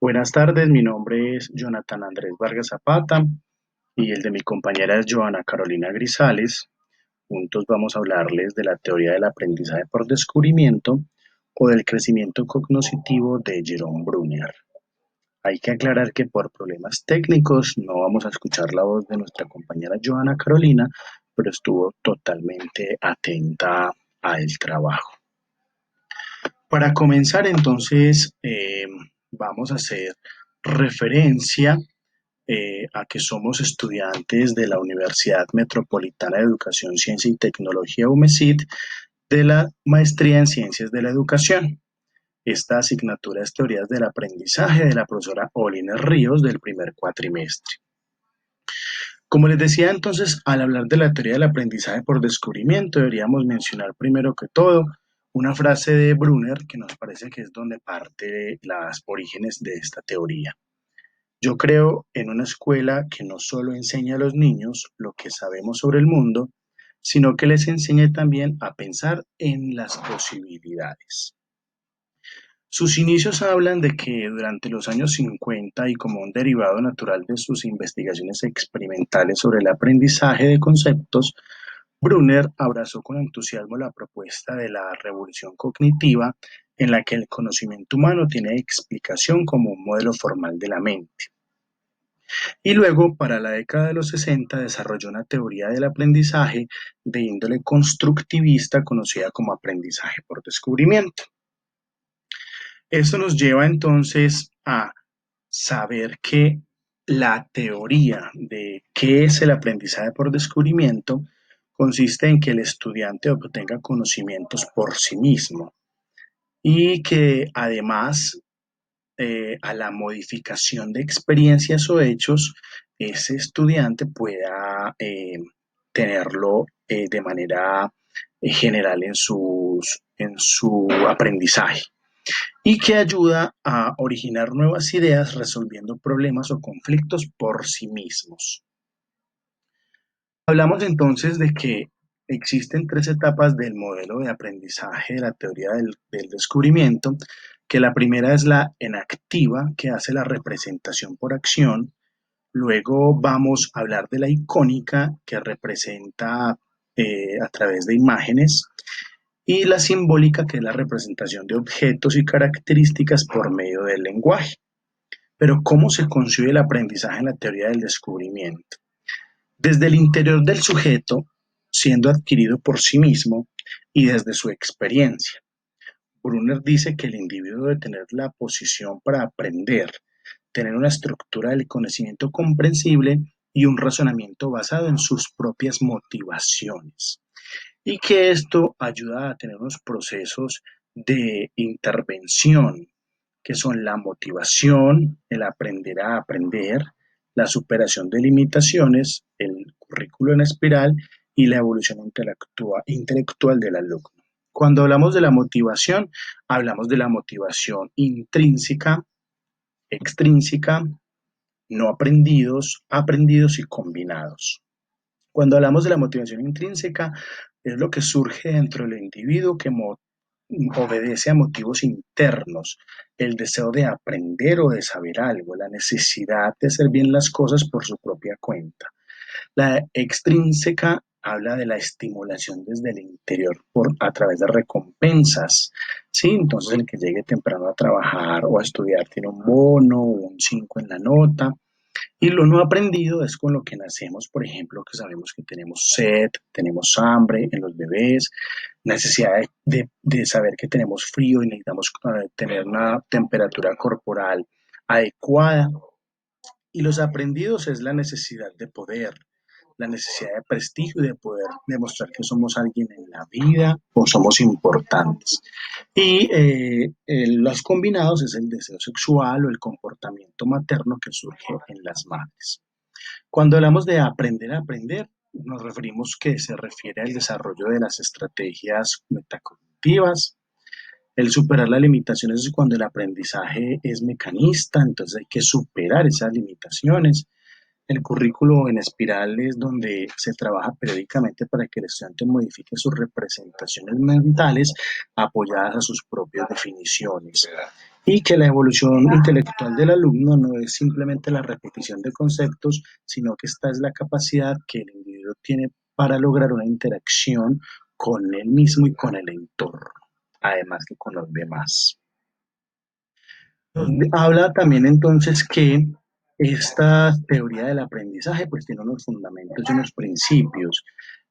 Buenas tardes, mi nombre es Jonathan Andrés Vargas Zapata y el de mi compañera es Joana Carolina Grisales. Juntos vamos a hablarles de la teoría del aprendizaje por descubrimiento o del crecimiento cognitivo de Jerome Bruner. Hay que aclarar que por problemas técnicos no vamos a escuchar la voz de nuestra compañera Joana Carolina, pero estuvo totalmente atenta al trabajo. Para comenzar, entonces, vamos a hacer referencia a que somos estudiantes de la Universidad Metropolitana de Educación, Ciencia y Tecnología UMECIT de la Maestría en Ciencias de la Educación. Esta asignatura es Teorías del Aprendizaje de la profesora Olina Ríos del primer cuatrimestre. Como les decía entonces, al hablar de la teoría del aprendizaje por descubrimiento, deberíamos mencionar primero que todo una frase de Brunner que nos parece que es donde parte las orígenes de esta teoría. Yo creo en una escuela que no solo enseña a los niños lo que sabemos sobre el mundo, sino que les enseñe también a pensar en las posibilidades. Sus inicios hablan de que durante los años 50 y como un derivado natural de sus investigaciones experimentales sobre el aprendizaje de conceptos, Brunner abrazó con entusiasmo la propuesta de la revolución cognitiva en la que el conocimiento humano tiene explicación como un modelo formal de la mente. Y luego, para la década de los 60, desarrolló una teoría del aprendizaje de índole constructivista conocida como aprendizaje por descubrimiento. Esto nos lleva entonces a saber que la teoría de qué es el aprendizaje por descubrimiento consiste en que el estudiante obtenga conocimientos por sí mismo y que además a la modificación de experiencias o hechos, ese estudiante pueda tenerlo de manera general en su aprendizaje y que ayuda a originar nuevas ideas resolviendo problemas o conflictos por sí mismos. Hablamos entonces de que existen tres etapas del modelo de aprendizaje de la teoría del descubrimiento, que la primera es la enactiva, que hace la representación por acción. Luego vamos a hablar de la icónica, que representa a través de imágenes, y la simbólica, que es la representación de objetos y características por medio del lenguaje. Pero ¿cómo se concibe el aprendizaje en la teoría del descubrimiento? Desde el interior del sujeto, siendo adquirido por sí mismo y desde su experiencia. Brunner dice que el individuo debe tener la posición para aprender, tener una estructura del conocimiento comprensible y un razonamiento basado en sus propias motivaciones. Y que esto ayuda a tener unos procesos de intervención, que son la motivación, el aprender a aprender, la superación de limitaciones, el currículo en espiral y la evolución intelectual del alumno. Cuando hablamos de la motivación, hablamos de la motivación intrínseca, extrínseca, no aprendidos, aprendidos y combinados. Cuando hablamos de la motivación intrínseca, es lo que surge dentro del individuo que obedece a motivos internos, el deseo de aprender o de saber algo, la necesidad de hacer bien las cosas por su propia cuenta. La extrínseca habla de la estimulación desde el interior a través de recompensas. ¿Sí? Entonces el que llegue temprano a trabajar o a estudiar tiene un bono o un 5 en la nota. Y lo no aprendido es con lo que nacemos, por ejemplo, que sabemos que tenemos sed, tenemos hambre en los bebés, necesidad de saber que tenemos frío y necesitamos tener una temperatura corporal adecuada. Y los aprendidos es la necesidad de poder, la necesidad de prestigio y de poder demostrar que somos alguien en la vida o somos importantes. Y los combinados es el deseo sexual o el comportamiento materno que surge en las madres. Cuando hablamos de aprender a aprender, nos referimos que se refiere al desarrollo de las estrategias metacognitivas. El superar las limitaciones es cuando el aprendizaje es mecanista, entonces hay que superar esas limitaciones. El currículo en espiral es donde se trabaja periódicamente para que el estudiante modifique sus representaciones mentales apoyadas a sus propias definiciones. y que la evolución intelectual del alumno no es simplemente la repetición de conceptos, sino que esta es la capacidad que el individuo tiene para lograr una interacción con él mismo y con el entorno, además que con los demás. Habla también entonces que esta teoría del aprendizaje pues tiene unos fundamentos y unos principios.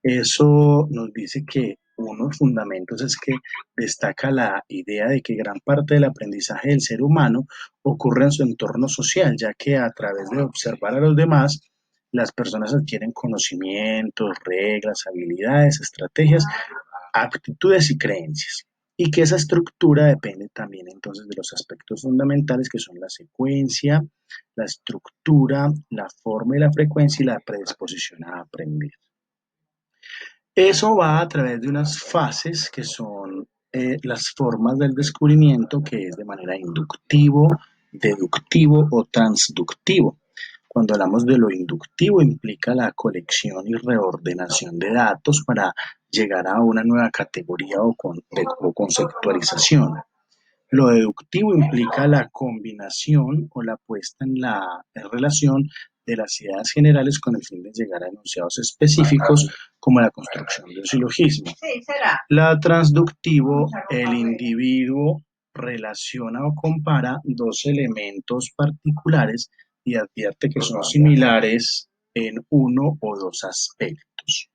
Eso nos dice que unos fundamentos es que destaca la idea de que gran parte del aprendizaje del ser humano ocurre en su entorno social, ya que a través de observar a los demás, las personas adquieren conocimientos, reglas, habilidades, estrategias, aptitudes y creencias. Y que esa estructura depende también entonces de los aspectos fundamentales que son la secuencia, la estructura, la forma y la frecuencia y la predisposición a aprender. Eso va a través de unas fases que son las formas del descubrimiento, que es de manera inductivo, deductivo o transductivo. Cuando hablamos de lo inductivo, implica la colección y reordenación de datos para llegar a una nueva categoría o conceptualización. Lo deductivo implica la combinación o la puesta en relación de las ideas generales con el fin de llegar a enunciados específicos como la construcción de un silogismo. La transductivo, el individuo relaciona o compara dos elementos particulares y advierte que son similares en uno o dos aspectos.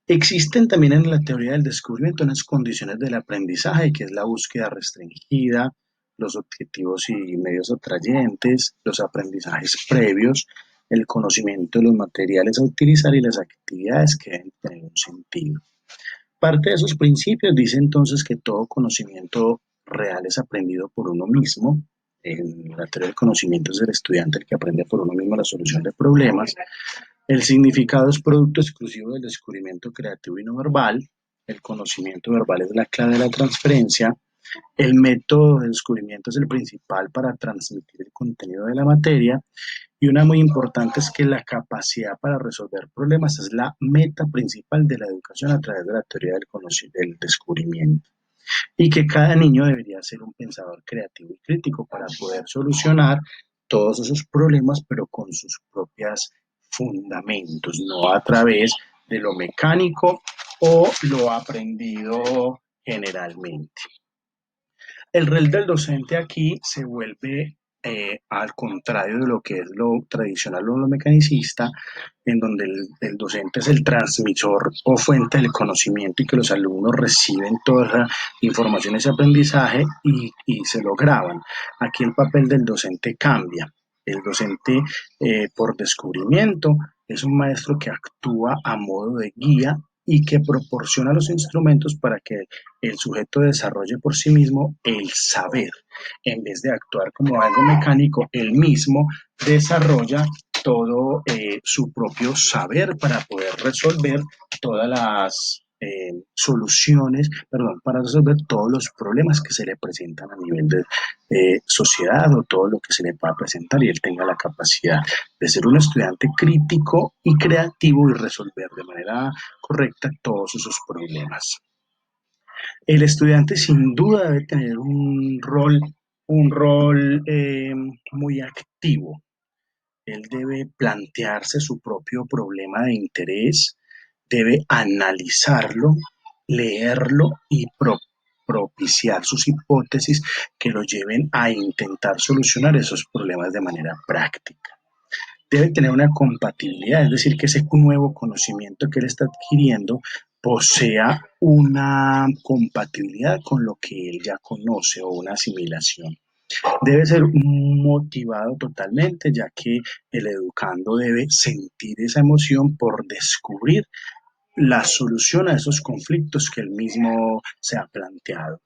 Existen también en la teoría del descubrimiento unas condiciones del aprendizaje, que es la búsqueda restringida, los objetivos y medios atrayentes, los aprendizajes previos, el conocimiento de los materiales a utilizar y las actividades que deben tener un sentido. Parte de esos principios dice entonces que todo conocimiento real es aprendido por uno mismo. En la teoría del conocimiento es el estudiante el que aprende por uno mismo la solución de problemas. El significado es producto exclusivo del descubrimiento creativo y no verbal. El conocimiento verbal es la clave de la transferencia. El método de descubrimiento es el principal para transmitir el contenido de la materia. Y una muy importante es que la capacidad para resolver problemas es la meta principal de la educación a través de la teoría del descubrimiento. Y que cada niño debería ser un pensador creativo y crítico para poder solucionar todos esos problemas, pero con sus propios fundamentos, no a través de lo mecánico o lo aprendido generalmente. El rol del docente aquí se vuelve al contrario de lo que es lo tradicional o lo mecanicista, en donde el docente es el transmisor o fuente del conocimiento y que los alumnos reciben toda esa información, ese aprendizaje y se lo graban. Aquí el papel del docente cambia. El docente, por descubrimiento, es un maestro que actúa a modo de guía y que proporciona los instrumentos para que el sujeto desarrolle por sí mismo el saber. En vez de actuar como algo mecánico, él mismo desarrolla todo su propio saber para poder resolver todas las soluciones, perdón, para resolver todos los problemas que se le presentan a nivel de sociedad o todo lo que se le pueda presentar y él tenga la capacidad de ser un estudiante crítico y creativo y resolver de manera correcta todos esos problemas. El estudiante sin duda debe tener un rol muy activo. Él debe plantearse su propio problema de interés, debe analizarlo, leerlo y propiciar sus hipótesis que lo lleven a intentar solucionar esos problemas de manera práctica. Debe tener una compatibilidad, es decir, que ese nuevo conocimiento que él está adquiriendo posea una compatibilidad con lo que él ya conoce o una asimilación. Debe ser motivado totalmente, ya que el educando debe sentir esa emoción por descubrir la solución a esos conflictos que él mismo se ha planteado.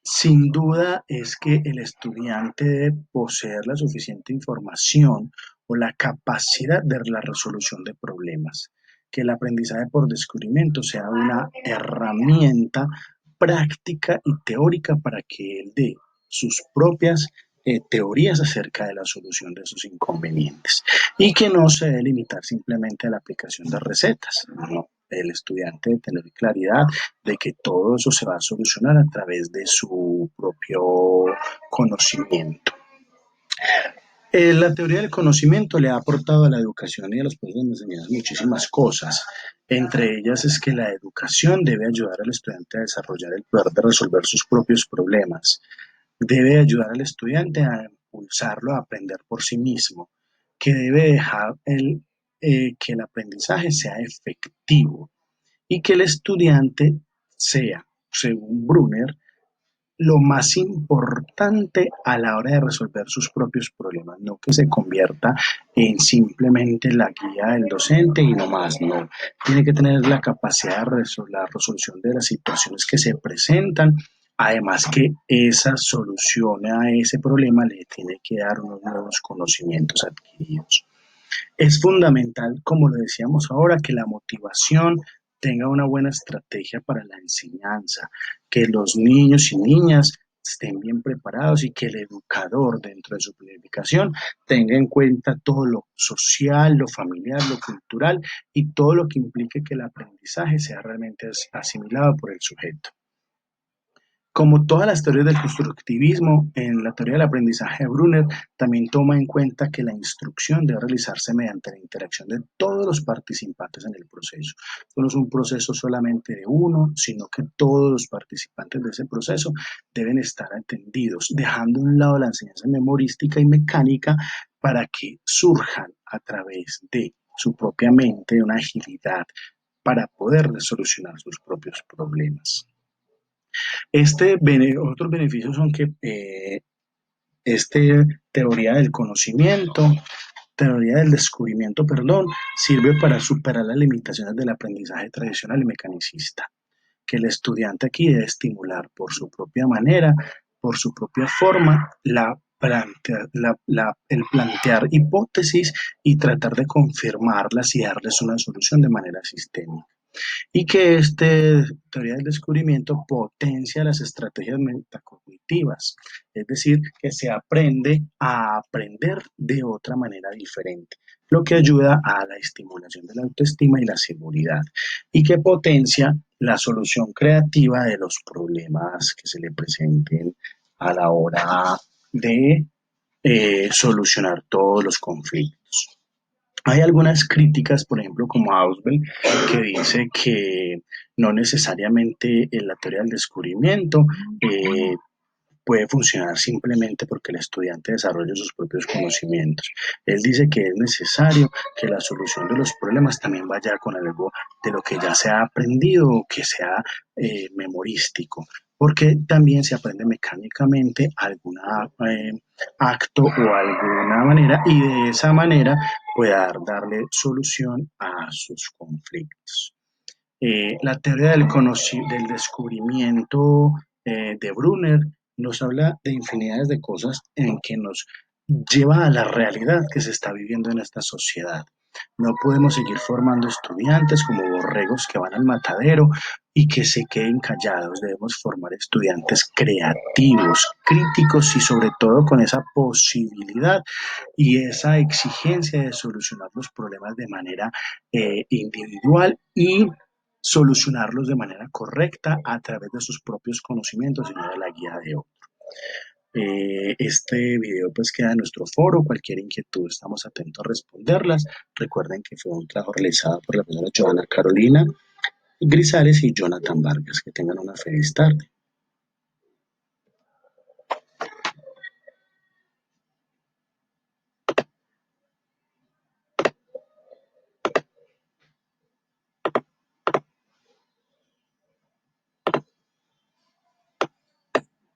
Sin duda es que el estudiante debe poseer la suficiente información o la capacidad de la resolución de problemas, que el aprendizaje por descubrimiento sea una herramienta práctica y teórica para que él dé sus propias teorías acerca de la solución de sus inconvenientes y que no se debe limitar simplemente a la aplicación de recetas, ¿no? el estudiante de tener claridad de que todo eso se va a solucionar a través de su propio conocimiento. La teoría del conocimiento le ha aportado a la educación y a los procesos de enseñanza muchísimas cosas. Entre ellas es que la educación debe ayudar al estudiante a desarrollar el poder de resolver sus propios problemas. Debe ayudar al estudiante a impulsarlo a aprender por sí mismo, que debe dejar que el aprendizaje sea efectivo y que el estudiante sea, según Brunner, lo más importante a la hora de resolver sus propios problemas, no que se convierta en simplemente la guía del docente y no más, no. Tiene que tener la capacidad de la resolución de las situaciones que se presentan, además que esa solución a ese problema le tiene que dar unos nuevos conocimientos adquiridos. Es fundamental, como lo decíamos ahora, que la motivación tenga una buena estrategia para la enseñanza, que los niños y niñas estén bien preparados y que el educador dentro de su planificación tenga en cuenta todo lo social, lo familiar, lo cultural y todo lo que implique que el aprendizaje sea realmente asimilado por el sujeto. Como todas las teorías del constructivismo, en la teoría del aprendizaje de Brunner también toma en cuenta que la instrucción debe realizarse mediante la interacción de todos los participantes en el proceso. Esto no es un proceso solamente de uno, sino que todos los participantes de ese proceso deben estar atendidos, dejando a un lado la enseñanza memorística y mecánica para que surjan a través de su propia mente una agilidad para poder solucionar sus propios problemas. Otros beneficios son que este teoría del conocimiento, teoría del descubrimiento, perdón, sirve para superar las limitaciones del aprendizaje tradicional y mecanicista, que el estudiante aquí debe estimular por su propia manera, por su propia forma, el plantear hipótesis y tratar de confirmarlas y darles una solución de manera sistémica y que esta teoría del descubrimiento potencia las estrategias metacognitivas, es decir, que se aprende a aprender de otra manera diferente, lo que ayuda a la estimulación de la autoestima y la seguridad, y que potencia la solución creativa de los problemas que se le presenten a la hora de solucionar todos los conflictos. Hay algunas críticas, por ejemplo, como Ausubel, que dice que no necesariamente en la teoría del descubrimiento puede funcionar simplemente porque el estudiante desarrolle sus propios conocimientos. Él dice que es necesario que la solución de los problemas también vaya con algo de lo que ya se ha aprendido o que sea memorístico, porque también se aprende mecánicamente algún acto o alguna manera y de esa manera pueda darle solución a sus conflictos. La teoría del descubrimiento de Brunner nos habla de infinidades de cosas en que nos lleva a la realidad que se está viviendo en esta sociedad. No podemos seguir formando estudiantes como borregos que van al matadero y que se queden callados. Debemos formar estudiantes creativos, críticos y sobre todo con esa posibilidad y esa exigencia de solucionar los problemas de manera individual y solucionarlos de manera correcta a través de sus propios conocimientos y no de la guía de otro. Este video pues queda en nuestro foro, cualquier inquietud estamos atentos a responderlas. Recuerden que fue un trabajo realizado por la profesora Joana Carolina Grisales y Jonathan Vargas. Que tengan una feliz tarde.